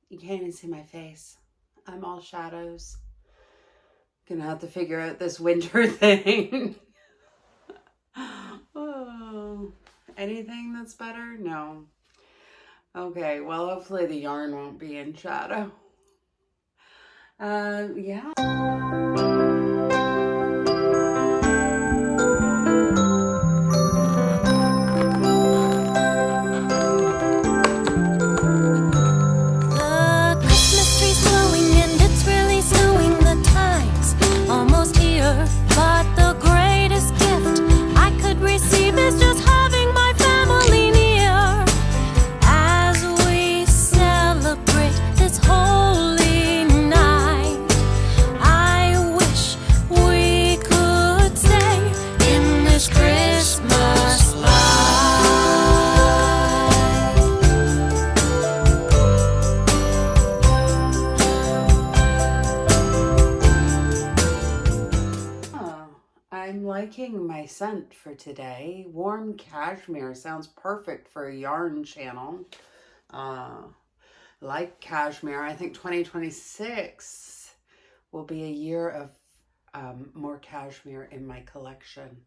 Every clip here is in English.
You can't even see my face. I'm all shadows. Gonna have to figure out this winter thing. Oh, anything that's better? No. Okay, well, hopefully the yarn won't be in shadow. Yeah. I'm liking my scent for today. Warm cashmere sounds perfect for a yarn channel. Like cashmere, I think 2026 will be a year of more cashmere in my collection.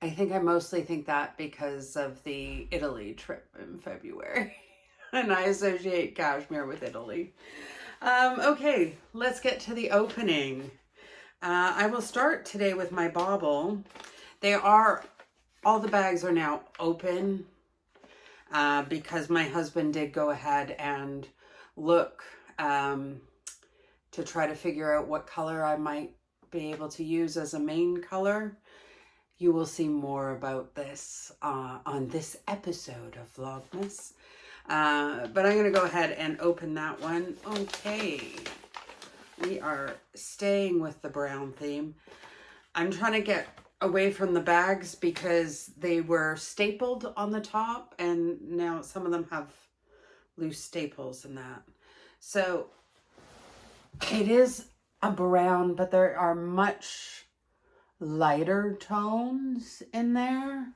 I think I mostly think that because of the Italy trip in February. And I associate cashmere with Italy. Okay, let's get to the opening. I will start today with my bauble. All the bags are now open because my husband did go ahead and look to try to figure out what color I might be able to use as a main color. You will see more about this on this episode of Vlogmas. But I'm going to go ahead and open that one. Okay. We are staying with the brown theme. I'm trying to get away from the bags because they were stapled on the top and now some of them have loose staples in that. So it is a brown, but there are much lighter tones in there.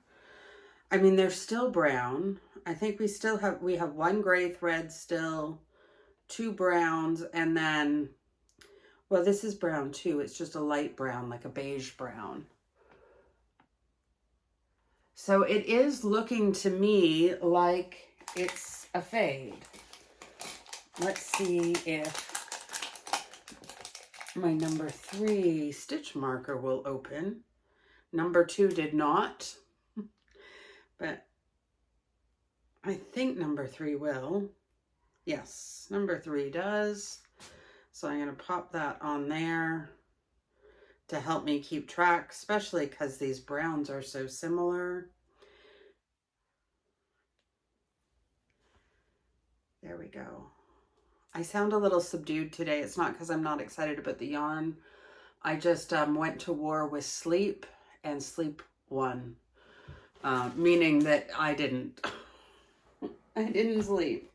I mean, they're still brown. I think we have one gray thread still, two browns, and then, well, this is brown too. It's just a light brown, like a beige brown. So it is looking to me like it's a fade. Let's see if my number 3 stitch marker will open. Number 2 did not, but I think number 3 will. Yes, number 3 does. So I'm going to pop that on there to help me keep track, especially because these browns are so similar. There we go. I sound a little subdued today. It's not because I'm not excited about the yarn. I just went to war with sleep, and sleep won. Meaning that I didn't. I didn't sleep.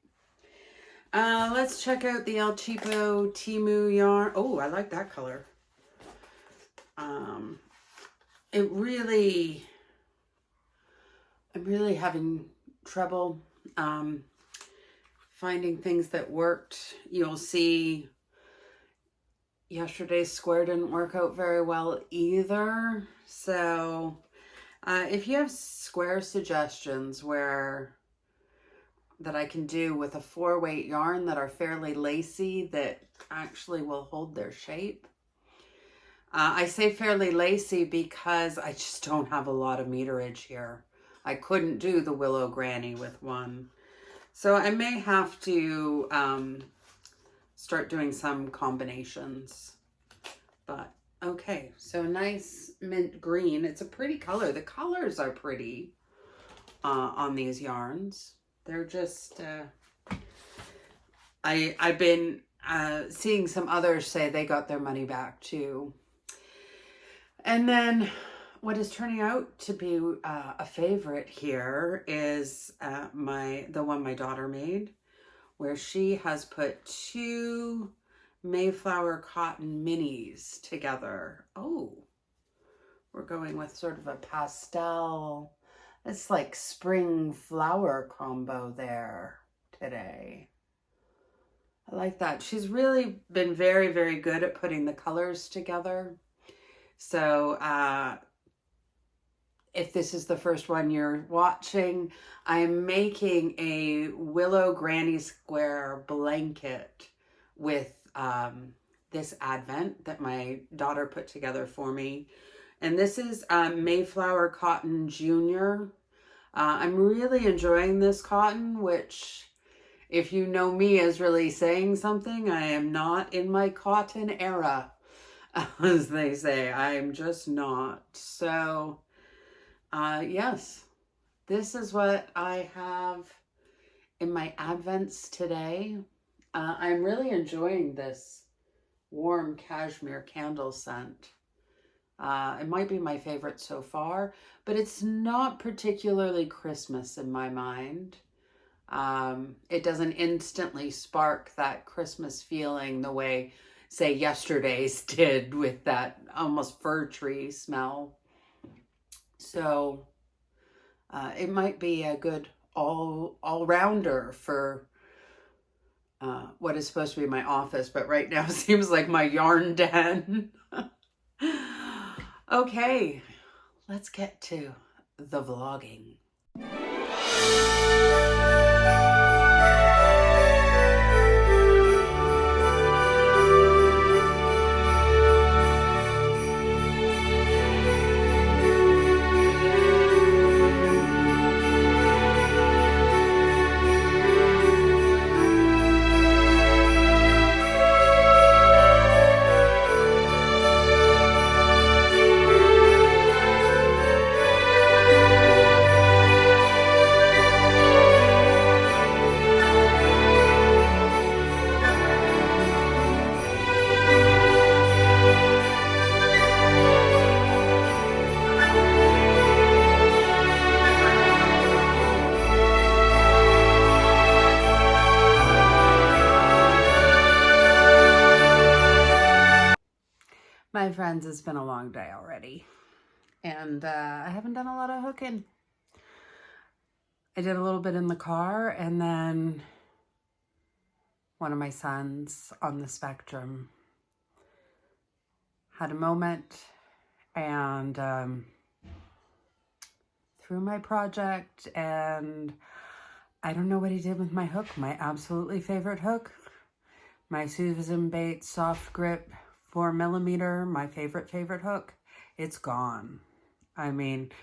Let's check out the El Cheapo Temu yarn. Oh, I like that color. I'm really having trouble finding things that worked. You'll see yesterday's square didn't work out very well either. So if you have square suggestions that I can do with a 4-weight yarn that are fairly lacy that actually will hold their shape. I say fairly lacy because I just don't have a lot of meterage here. I couldn't do the Willow Granny with one. So I may have to start doing some combinations. But okay, so nice mint green. It's a pretty color. The colors are pretty on these yarns. They're just, I've been seeing some others say they got their money back too. And then what is turning out to be a favorite here is the one my daughter made, where she has put 2 Mayflower cotton minis together. Oh, we're going with sort of a pastel. It's like spring flower combo there today. I like that. She's really been very, very good at putting the colors together. So if this is the first one you're watching, I'm making a Willow Granny Square blanket with this advent that my daughter put together for me. And this is Mayflower Cotton Junior. I'm really enjoying this cotton, which, if you know me, is really saying something. I am not in my cotton era, as they say. I'm just not. So, yes, this is what I have in my advents today. I'm really enjoying this warm cashmere candle scent. It might be my favorite so far, but it's not particularly Christmas in my mind. It doesn't instantly spark that Christmas feeling the way, say, yesterday's did with that almost fir tree smell. So it might be a good all-rounder for what is supposed to be my office, but right now seems like my yarn den. Okay, let's get to the vlogging. My friends, it's been a long day already, and I haven't done a lot of hooking. I did a little bit in the car, and then one of my sons on the spectrum had a moment and threw my project, and I don't know what he did with my hook, my absolutely favorite hook, my Susan Bates soft grip 4mm, my favorite hook. It's gone. I mean,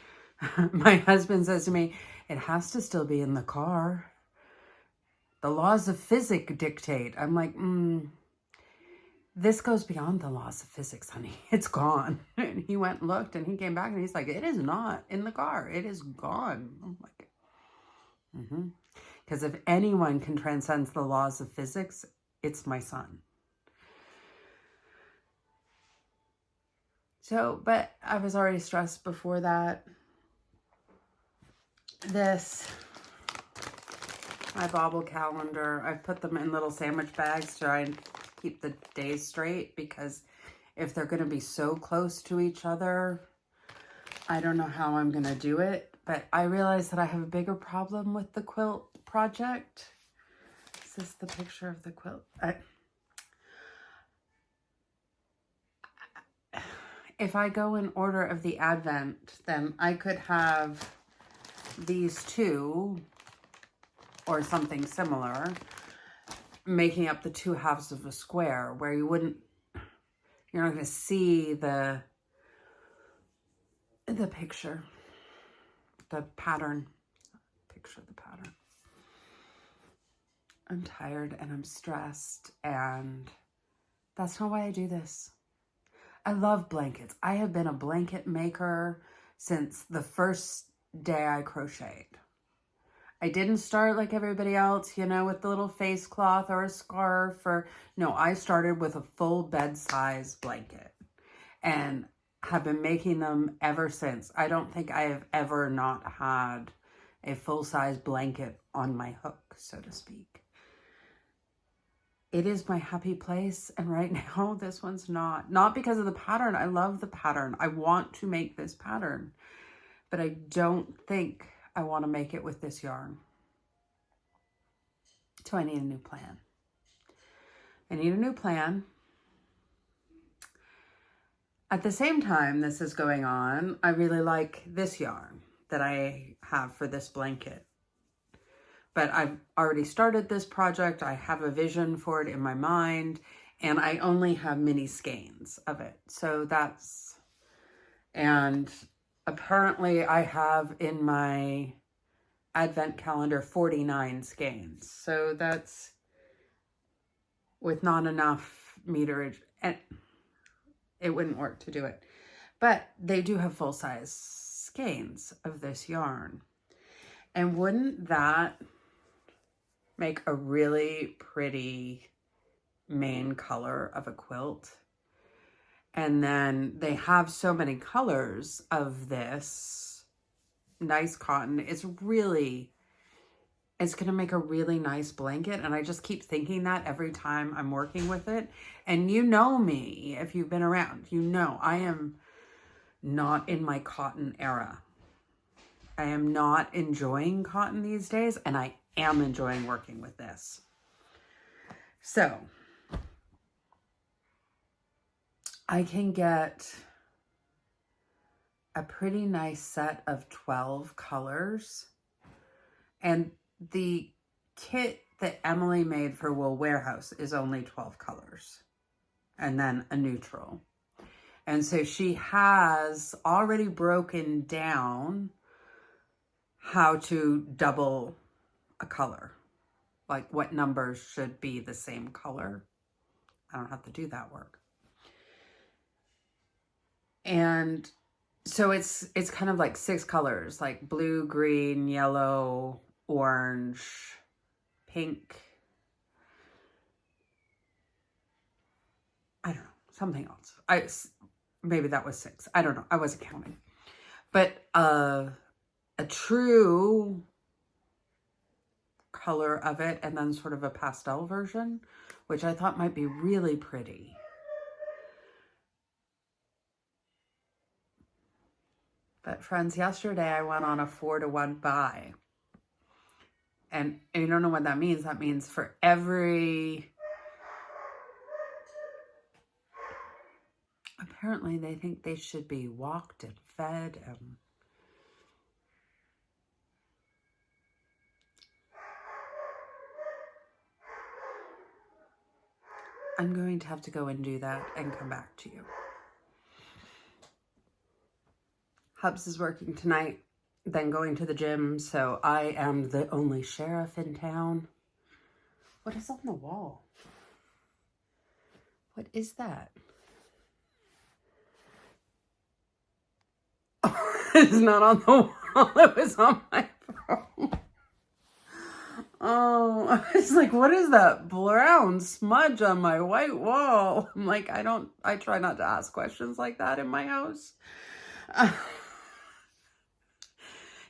my husband says to me, it has to still be in the car. The laws of physics dictate. I'm like, this goes beyond the laws of physics, honey. It's gone. And he went and looked, and he came back, and he's like, it is not in the car. It is gone. I'm like, because if anyone can transcend the laws of physics, it's my son. So, but I was already stressed before that. My bobble calendar, I've put them in little sandwich bags to try and keep the days straight, because if they're going to be so close to each other, I don't know how I'm going to do it. But I realized that I have a bigger problem with the quilt project. Is this the picture of the quilt? If I go in order of the advent, then I could have these two or something similar making up the two halves of a square, where you're not going to see the picture, the pattern, picture the pattern. I'm tired and I'm stressed, and that's not why I do this. I love blankets. I have been a blanket maker since the first day I crocheted. I didn't start like everybody else, you know, with the little face cloth or a scarf, no, I started with a full bed-size blanket and have been making them ever since. I don't think I have ever not had a full-size blanket on my hook, so to speak. It is my happy place, and right now this one's not. Not because of the pattern. I love the pattern. I want to make this pattern, but I don't think I want to make it with this yarn. So I need a new plan. I need a new plan. At the same time this is going on, I really like this yarn that I have for this blanket. But I've already started this project. I have a vision for it in my mind, and I only have mini skeins of it. So that's, and apparently I have in my advent calendar 49 skeins. So that's with not enough meterage, and it wouldn't work to do it. But they do have full-size skeins of this yarn. And wouldn't that make a really pretty main color of a quilt? And then they have so many colors of this nice cotton. It's going to make a really nice blanket. And I just keep thinking that every time I'm working with it. And you know me, if you've been around, you know I am not in my cotton era. I am not enjoying cotton these days, and I am enjoying working with this. So I can get a pretty nice set of 12 colors. And the kit that Emily made for Wool Warehouse is only 12 colors. And then a neutral. And so she has already broken down how to double a color. Like what numbers should be the same color. I don't have to do that work. And so it's kind of like 6 colors, like blue, green, yellow, orange, pink. I don't know, something else. Maybe that was 6. I don't know. I wasn't counting. But a true color of it, and then sort of a pastel version, which I thought might be really pretty. But friends, yesterday I went on a 4-to-1 buy. And you don't know what that means. That means for every... Apparently they think they should be walked and fed and... I'm going to have to go and do that and come back to you. Hubs is working tonight, then going to the gym, so I am the only sheriff in town. What is on the wall? What is that? Oh, it's not on the wall. It was on my phone. Oh, I was like, what is that brown smudge on my white wall? I'm like, I try not to ask questions like that in my house.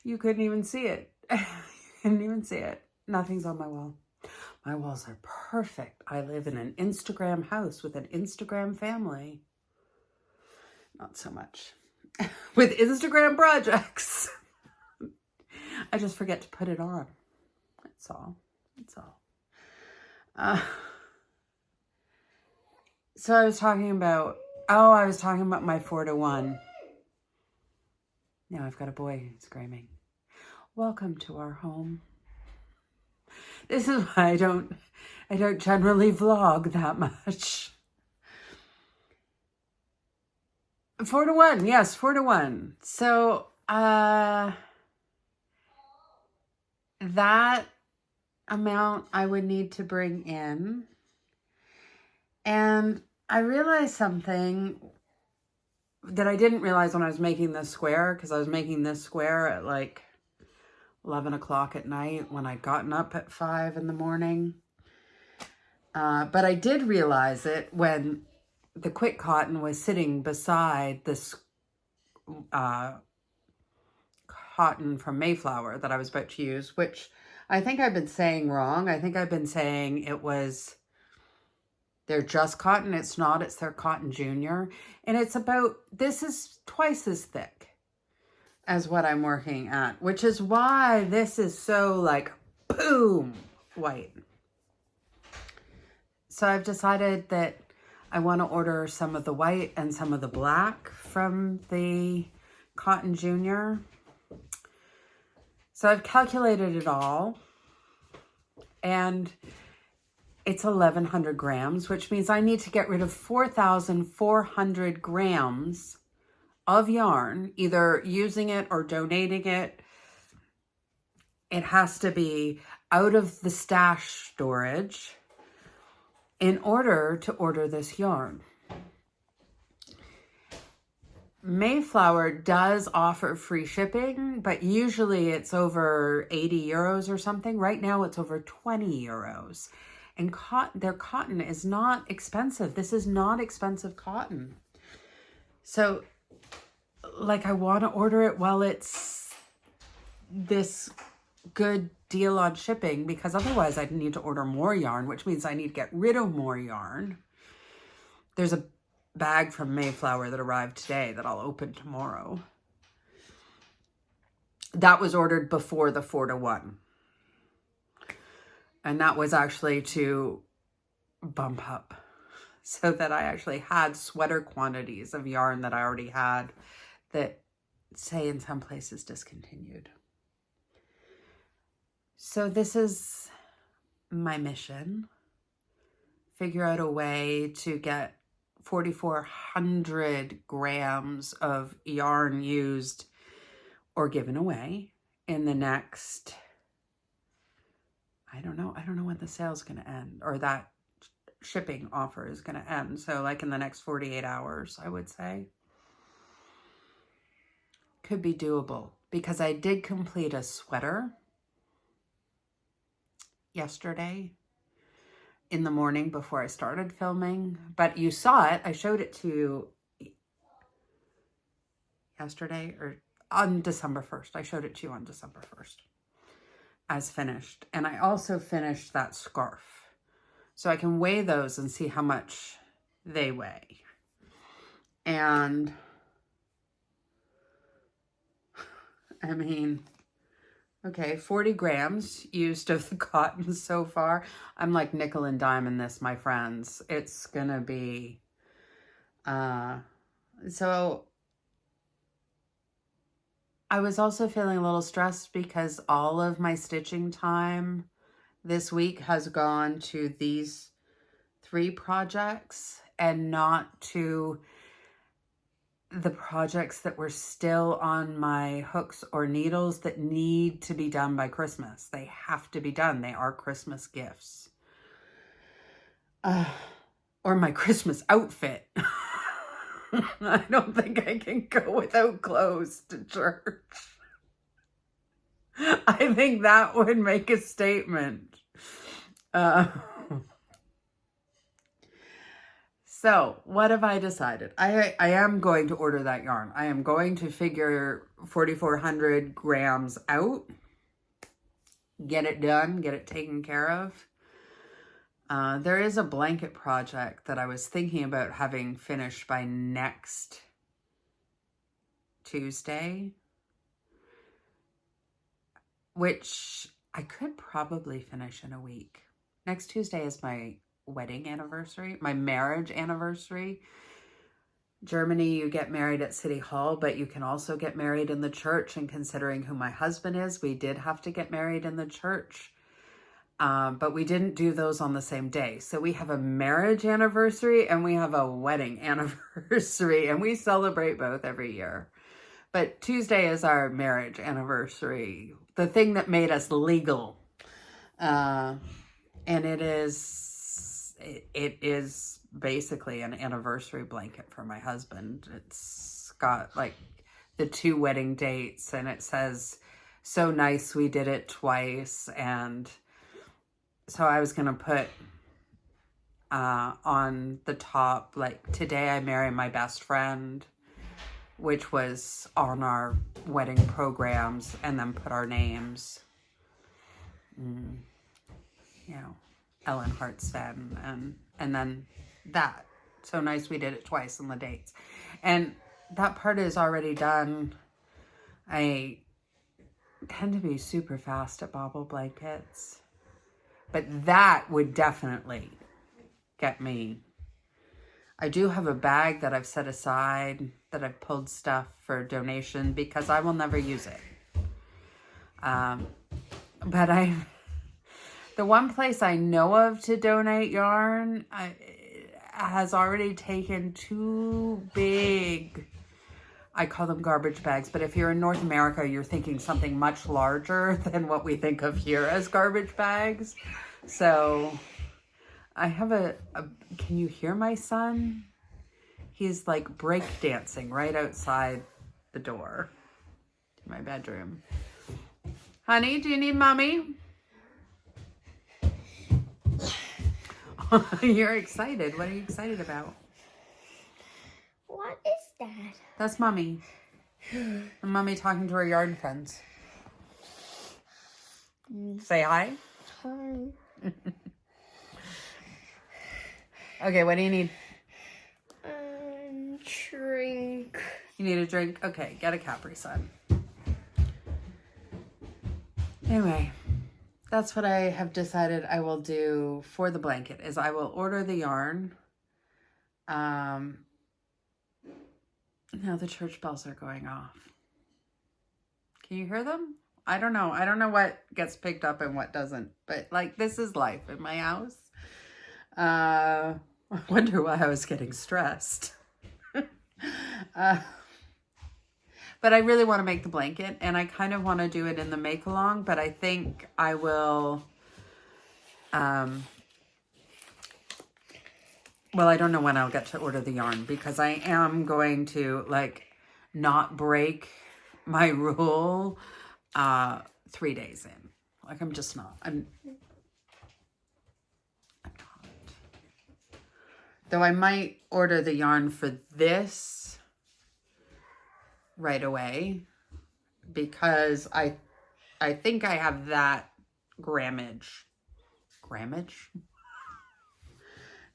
You couldn't even see it. You couldn't even see it. Nothing's on my wall. My walls are perfect. I live in an Instagram house with an Instagram family. Not so much. With Instagram projects. I just forget to put it on. That's all. That's all. So I was talking about my 4-to-1. Now I've got a boy screaming. Welcome to our home. This is why I don't generally vlog that much. 4-to-1, yes, 4-to-1. So that amount I would need to bring in. And I realized something that I didn't realize when I was making this square, because I was making this square at like 11 o'clock at night when I'd gotten up at 5 in the morning. But I did realize it when the quick cotton was sitting beside this cotton from Mayflower that I was about to use, which I think I've been saying wrong. I think I've been saying it was their Just Cotton. It's not. It's their Cotton Junior. And it's about, this is twice as thick as what I'm working at, which is why this is so like, boom, white. So I've decided that I want to order some of the white and some of the black from the Cotton Junior. So I've calculated it all, and it's 1,100 grams, which means I need to get rid of 4,400 grams of yarn, either using it or donating it. It has to be out of the stash storage in order to order this yarn. Mayflower does offer free shipping, but usually it's over 80 euros or something. Right now it's over 20 euros. And their cotton is not expensive. This is not expensive cotton. So, like, I want to order it while it's this good deal on shipping, because otherwise I'd need to order more yarn, which means I need to get rid of more yarn. There's a bag from Mayflower that arrived today that I'll open tomorrow. That was ordered before the 4-to-1. And that was actually to bump up so that I actually had sweater quantities of yarn that I already had that, say, in some places discontinued. So this is my mission. Figure out a way to get 4,400 grams of yarn used or given away in the next, I don't know when the sale's going to end, or that shipping offer is going to end. So like in the next 48 hours, I would say. Could be doable, because I did complete a sweater yesterday in the morning before I started filming, but you saw it. I showed it to you yesterday, or on December 1st. I showed it to you on December 1st as finished. And I also finished that scarf. So I can weigh those and see how much they weigh. And I mean, okay, 40 grams used of the cotton so far. I'm like nickel and dime in this, my friends. It's gonna be, so I was also feeling a little stressed because all of my stitching time this week has gone to these 3 projects and not to the projects that were still on my hooks or needles that need to be done by Christmas. They have to be done. They are Christmas gifts. Or my Christmas outfit. I don't think I can go without clothes to church. I think that would make a statement. So what have I decided? I am going to order that yarn. I am going to figure 4,400 grams out, get it done, get it taken care of. There is a blanket project that I was thinking about having finished by next Tuesday, which I could probably finish in a week. Next Tuesday is my wedding anniversary, my marriage anniversary. Germany, you get married at City Hall, but you can also get married in the church. And considering who my husband is, we did have to get married in the church. But we didn't do those on the same day. So we have a marriage anniversary and we have a wedding anniversary, and we celebrate both every year. But Tuesday is our marriage anniversary, the thing that made us legal. And it is basically an anniversary blanket for my husband. It's got like the 2 wedding dates, and it says, "So nice we did it twice." And so I was going to put on the top, like, "Today I marry my best friend," which was on our wedding programs, and then put our names. You know, Ellen Hartstead, and then that. "So nice we did it twice," on the dates. And that part is already done. I tend to be super fast at bobble blankets, but that would definitely get me. I do have a bag that I've set aside that I've pulled stuff for donation because I will never use it. But the one place I know of to donate yarn has already taken 2 big, I call them garbage bags, but if you're in North America, you're thinking something much larger than what we think of here as garbage bags. So I have can you hear my son? He's like break dancing right outside the door to my bedroom. Honey, do you need mommy? You're excited. What are you excited about? What is that? That's mommy. And mommy talking to her yard friends. Say hi. Hi. Okay, what do you need? Drink. You need a drink? Okay, get a Capri Sun. Anyway, that's what I have decided I will do for the blanket, is I will order the yarn. Now the church bells are going off. Can you hear them? I don't know. I don't know what gets picked up and what doesn't. But, like, this is life in my house. I wonder why I was getting stressed. But I really want to make the blanket. And I kind of want to do it in the make-along. But I think I will... well, I don't know when I'll get to order the yarn. Because I am going to, like, not break my rule 3 days in. Like, I'm just not. I'm not. Though I might order the yarn for this right away, because I think I have that grammage.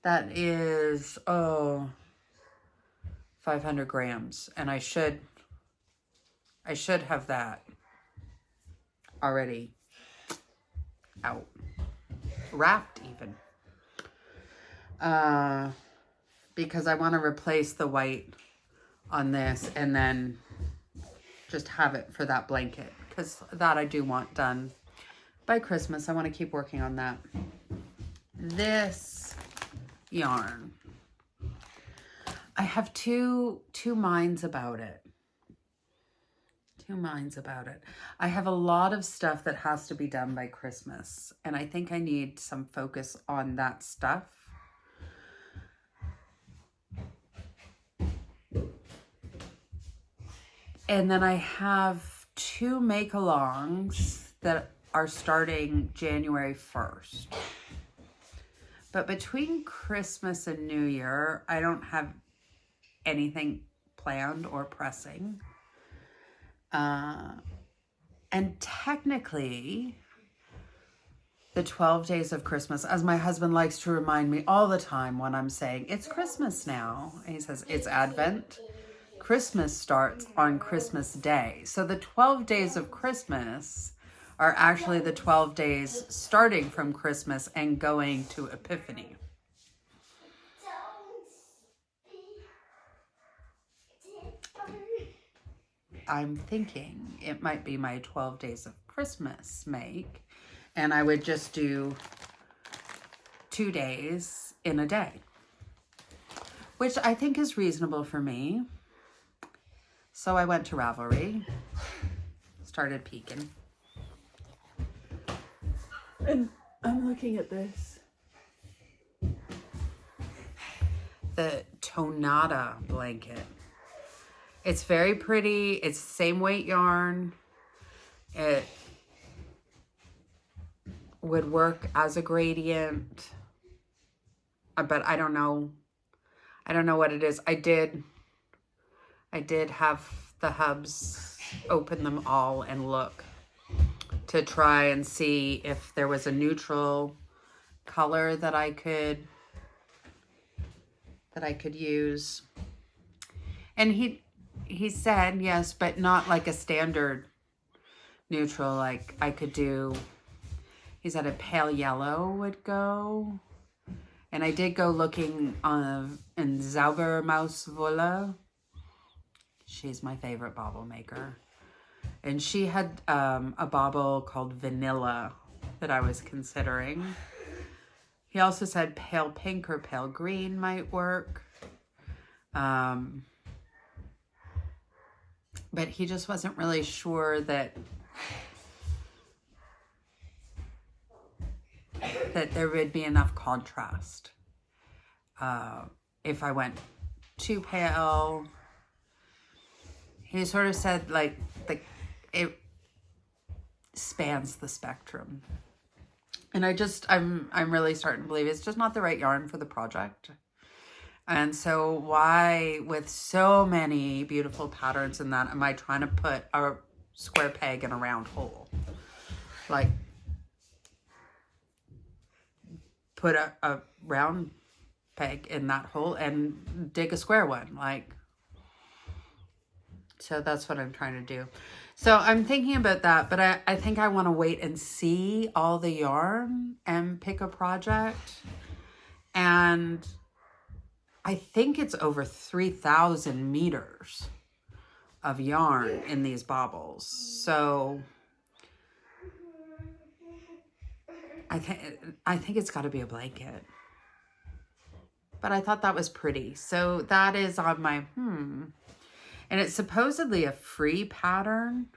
That is 500 grams, and I should have that already out, wrapped even, because I want to replace the white on this and then just have it for that blanket, because that I do want done by Christmas. I want to keep working on that. This yarn, I have two minds about it. I have a lot of stuff that has to be done by Christmas, and I think I need some focus on that stuff. And then I have 2 make-alongs that are starting January 1st. But between Christmas and New Year, I don't have anything planned or pressing. And technically, the 12 days of Christmas, as my husband likes to remind me all the time when I'm saying, it's Christmas now. And he says, it's Advent. Christmas starts on Christmas Day. So the 12 days of Christmas are actually the 12 days starting from Christmas and going to Epiphany. I'm thinking it might be my 12 days of Christmas make, and I would just do 2 days in a day, which I think is reasonable for me. So I went to Ravelry, started peeking, and I'm looking at this. The Tonada blanket. It's very pretty. It's the same weight yarn. It would work as a gradient, but I don't know. I don't know what it is. I did have the hubs open them all and look to try and see if there was a neutral color that I could use. And he said yes, but not like a standard neutral. Like I could do, he said a pale yellow would go, And I did go looking in Zaubermauswolle. She's my favorite bauble maker. And she had a bauble called Vanilla that I was considering. He also said pale pink or pale green might work. But he just wasn't really sure that there would be enough contrast. If I went too pale, he sort of said like it spans the spectrum. And I'm really starting to believe it's just not the right yarn for the project. And so why, with so many beautiful patterns in that, am I trying to put a square peg in a round hole? Like, put a round peg in that hole and dig a square one. Like, so that's what I'm trying to do. So I'm thinking about that, but I think I want to wait and see all the yarn and pick a project. And I think it's over 3,000 meters of yarn in these baubles. So I think it's got to be a blanket. But I thought that was pretty. So that is on my And it's supposedly a free pattern.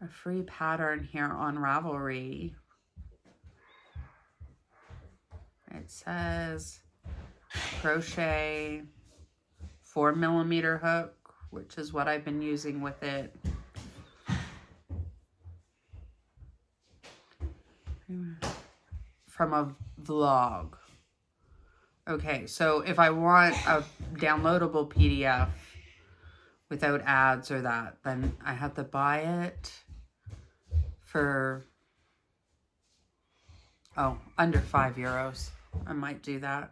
A free pattern here on Ravelry. It says crochet 4mm hook, which is what I've been using with it. From a vlog. Okay, so if I want a downloadable PDF without ads or that, then I have to buy it for, under €5. I might do that.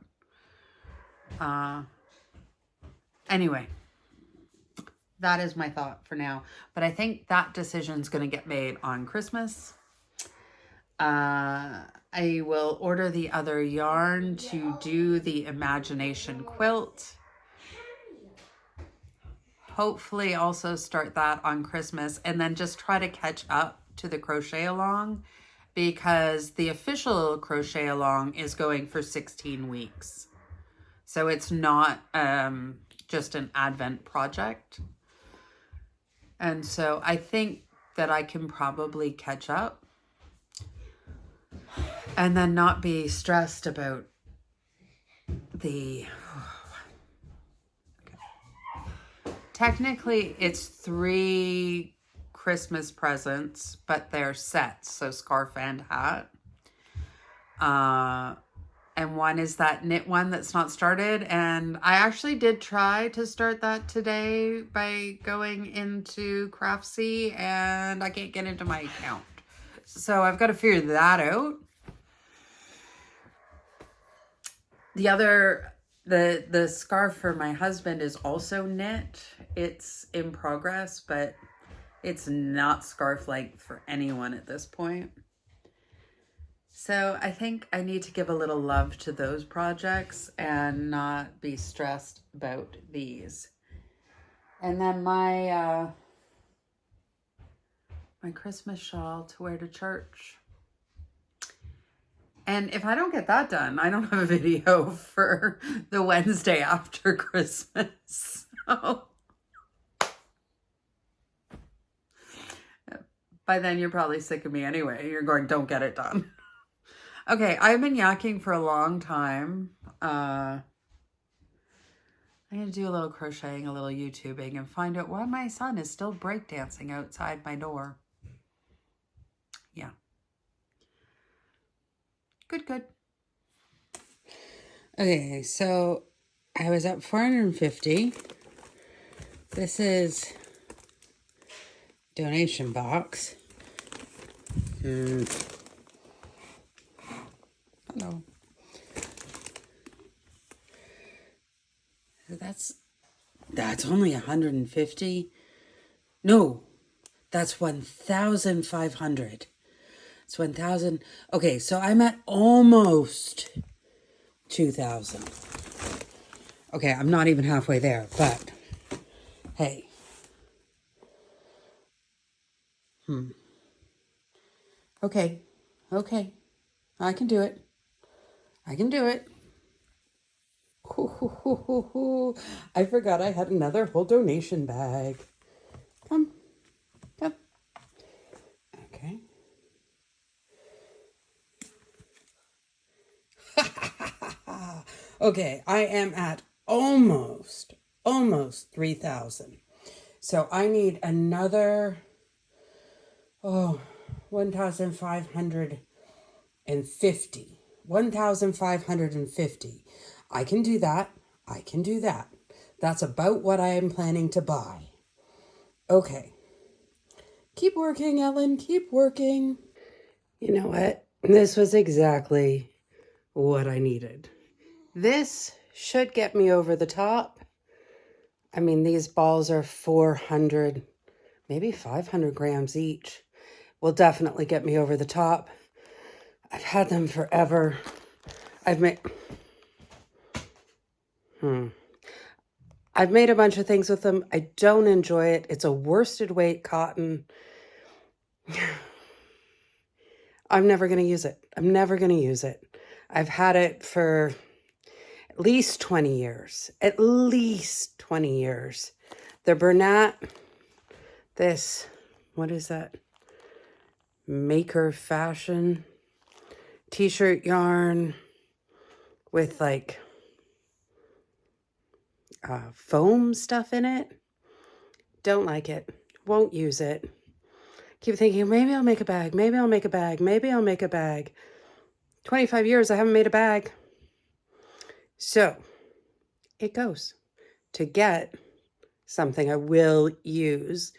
Anyway, that is my thought for now. But I think that decision's going to get made on Christmas. I will order the other yarn to do the imagination quilt. Hopefully also start that on Christmas and then just try to catch up to the crochet along, because the official crochet along is going for 16 weeks. So it's not just an Advent project. And so I think that I can probably catch up and then not be stressed about the... Technically, it's 3 Christmas presents, but they're sets, so scarf and hat. And one is that knit one that's not started. And I actually did try to start that today by going into Craftsy, and I can't get into my account. So I've got to figure that out. The other, the scarf for my husband is also knit. It's in progress, but it's not scarf length for anyone at this point. So I think I need to give a little love to those projects and not be stressed about these. And then my my Christmas shawl to wear to church. And if I don't get that done, I don't have a video for the Wednesday after Christmas. So by then you're probably sick of me anyway. You're going, don't get it done. Okay, I've been yakking for a long time. I'm going to do a little crocheting, a little YouTubing, and find out why my son is still breakdancing outside my door. Yeah. Good, good. Okay, so I was at 450. This is donation box. Hello. That's only 150. No, that's 1,500. It's 1,000. Okay, so I'm at almost 2,000. Okay, I'm not even halfway there, but hey. Okay. Okay. I can do it. I can do it. I forgot I had another whole donation bag. Come. Come. Okay. Okay, I am at almost 3,000. So I need another, 1,550. 1,550. I can do that. I can do that. That's about what I am planning to buy. Okay. Keep working, Ellen. Keep working. You know what? This was exactly what I needed. This should get me over the top. I mean, these balls are 400, maybe 500 grams each. Will definitely get me over the top. I've had them forever. I've made a bunch of things with them. I don't enjoy it. It's a worsted weight cotton. I'm never going to use it. I'm never going to use it. I've had it for at least 20 years. At least 20 years. The Bernat, what is that? Maker Fashion t-shirt yarn with like foam stuff in it. Don't like it. Won't use it. Keep thinking, maybe I'll make a bag. Maybe I'll make a bag. Maybe I'll make a bag. 25 years, I haven't made a bag. So it goes to get something I will use,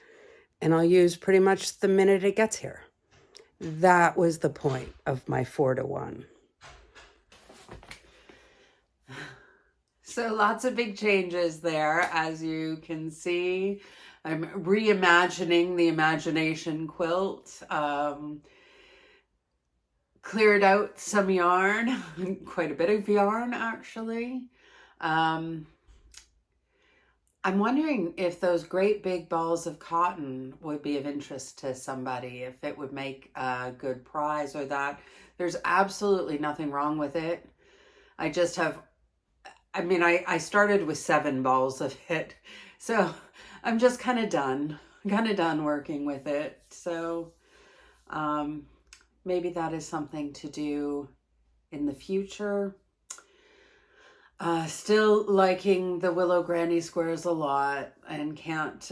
and I'll use pretty much the minute it gets here. That was the point of my 4-to-1. So lots of big changes there, as you can see. I'm reimagining the imagination quilt. Cleared out some yarn, quite a bit of yarn actually. I'm wondering if those great big balls of cotton would be of interest to somebody, if it would make a good prize or that. There's absolutely nothing wrong with it. I just have, I started with 7 balls of it. So I'm just kind of done working with it. So maybe that is something to do in the future. Still liking the Willow Granny Squares a lot, and can't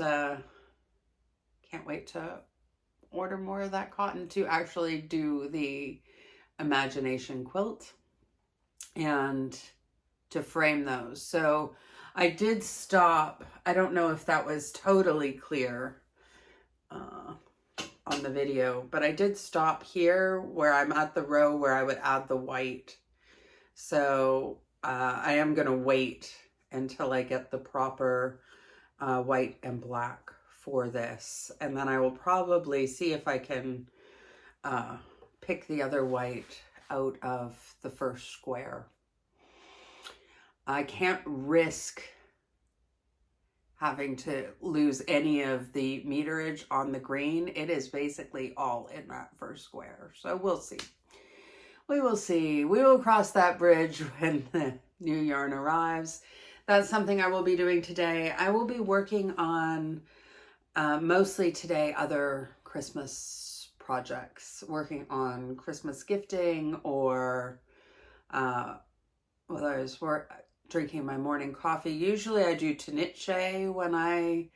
wait to order more of that cotton to actually do the imagination quilt and to frame those. So I did stop. I don't know if that was totally clear on the video, but I did stop here where I'm at the row where I would add the white. So I am going to wait until I get the proper white and black for this. And then I will probably see if I can pick the other white out of the first square. I can't risk having to lose any of the meterage on the green. It is basically all in that first square. So we'll see. We will see. We will cross that bridge when the new yarn arrives. That's something I will be doing today. I will be working on, mostly today, other Christmas projects. Working on Christmas gifting, or whether I was drinking my morning coffee. Usually I do toniche when I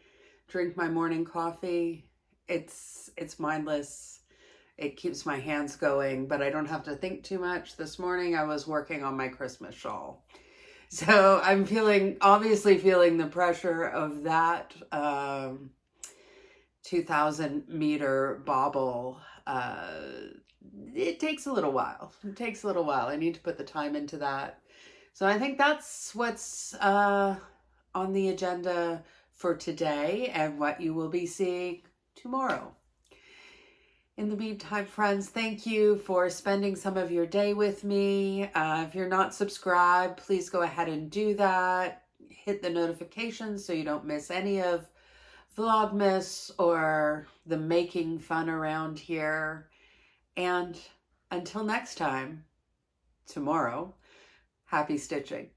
drink my morning coffee. It's mindless. It keeps my hands going, but I don't have to think too much. This morning I was working on my Christmas shawl. So I'm obviously feeling the pressure of that 2,000 meter bobble. It takes a little while. I need to put the time into that. So I think that's what's on the agenda for today and what you will be seeing tomorrow. In the meantime, friends, thank you for spending some of your day with me. If you're not subscribed, please go ahead and do that. Hit the notifications so you don't miss any of Vlogmas or the making fun around here. And until next time, tomorrow, happy stitching.